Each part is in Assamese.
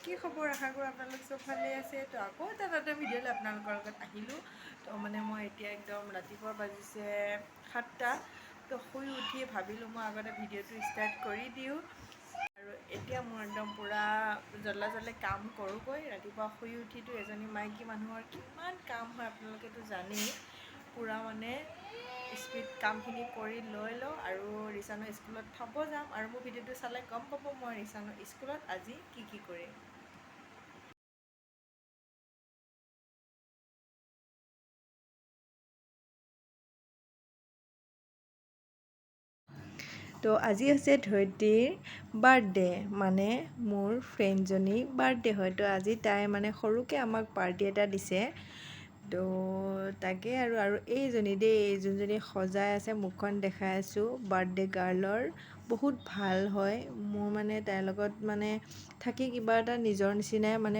কি খবৰ আশা কৰোঁ আপোনালোক চব ভালে আছে। তো আকৌ এটা নতুন ভিডিঅ'লৈ আপোনালোকৰ লগত আহিলোঁ। তো মানে মই এতিয়া একদম ৰাতিপুৱা বাজিছে 7টা। তো শুই উঠি ভাবিলোঁ মই আগতে ভিডিঅ'টো ষ্টাৰ্ট কৰি দিওঁ আৰু এতিয়া মোৰ একদম পূৰা জল্দা কাম কৰোঁগৈ। ৰাতিপুৱা শুই উঠিতো এজনী মাইকী মানুহৰ কিমান কাম হয় আপোনালোকেতো জানেই। পূৰা মানে স্পীড কামখিনি কৰি লৈ লওঁ আৰু ৰিচানৰ স্কুলত থ'ব যাম। আৰু মোৰ ভিডিঅ'টো চালে গম পাব মই ৰিচানৰ স্কুলত আজি কি কৰিম। তো আজি হৈছে ধৰিত্ৰীৰ বাৰ্থডে, মানে মোৰ ফ্ৰেণ্ডজনী বাৰ্থডে হয়। তো আজি তাই মানে সৰুকৈ আমাক পাৰ্টি এটা দিছে। তো তাকে আৰু এইজনী যোনজনী সজাই আছে, মুখখন দেখাই আছোঁ, বাৰ্থডে গাৰ্লৰ বহুত ভাল হয়। মোৰ মানে তাইৰ লগত মানে থাকি কিবা এটা নিজৰ নিচিনাই মানে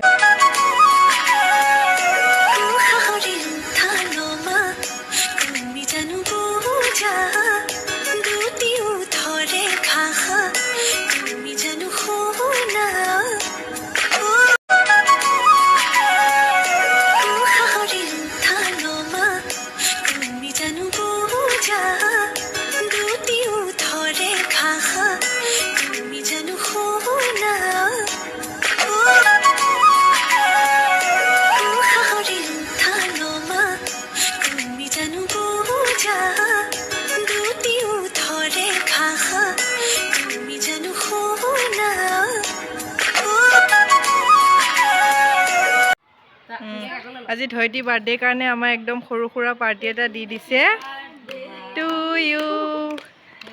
আজি ধৰিত্ৰী বাৰ্থডে কাৰণে আমাৰ একদম সৰু সুৰা পাৰ্টি এটা দি দিছে। To you,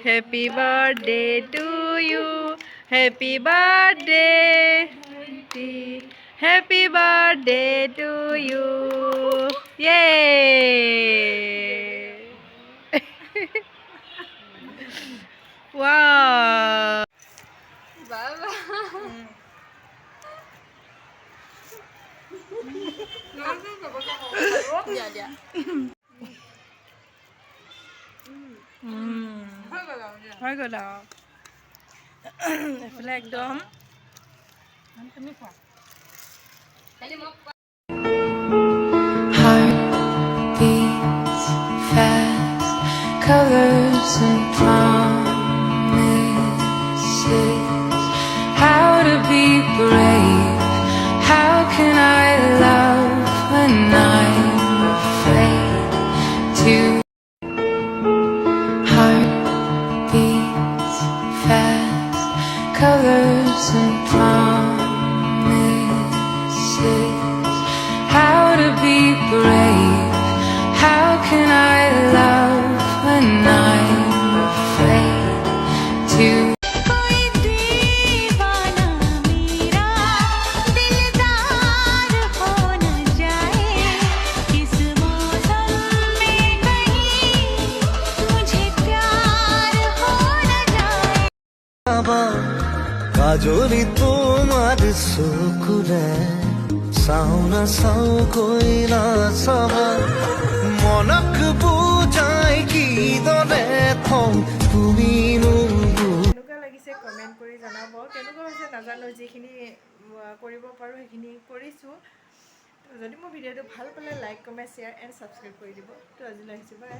happy birthday to you, happy birthday, happy birthday to you, য়ে। ৱাও, বাবা দিয়া হৈ গ'ল আৰু এইফালে একদম তুমি খোৱা। Colors and promises, how to be brave, how can I love when I'm afraid to. Heart beats fast, colors and promises, how to be brave, how can I love when I'm afraid to. कोई दीवाना मेरा दिलदार हो न जाए, किस मौसम में कहीं मुझे प्यार हो न जाए। কাজলি তোমার চকুৰে চাও না চাও কৈ না চাবা, মনক বুজাই কিদৰে থওঁ তুমিনো। কেনেকুৱা লাগিছে কমেণ্ট কৰি জনাব। কেনেকুৱা হৈছে নাজানো, যিখিনি কৰিব পাৰোঁ সেইখিনি কৰিছোঁ। যদি মোৰ ভিডিঅ'টো ভাল পালে like comment share and subscribe কৰি দিব। তো আজিলৈ আহিছোঁ, বাই।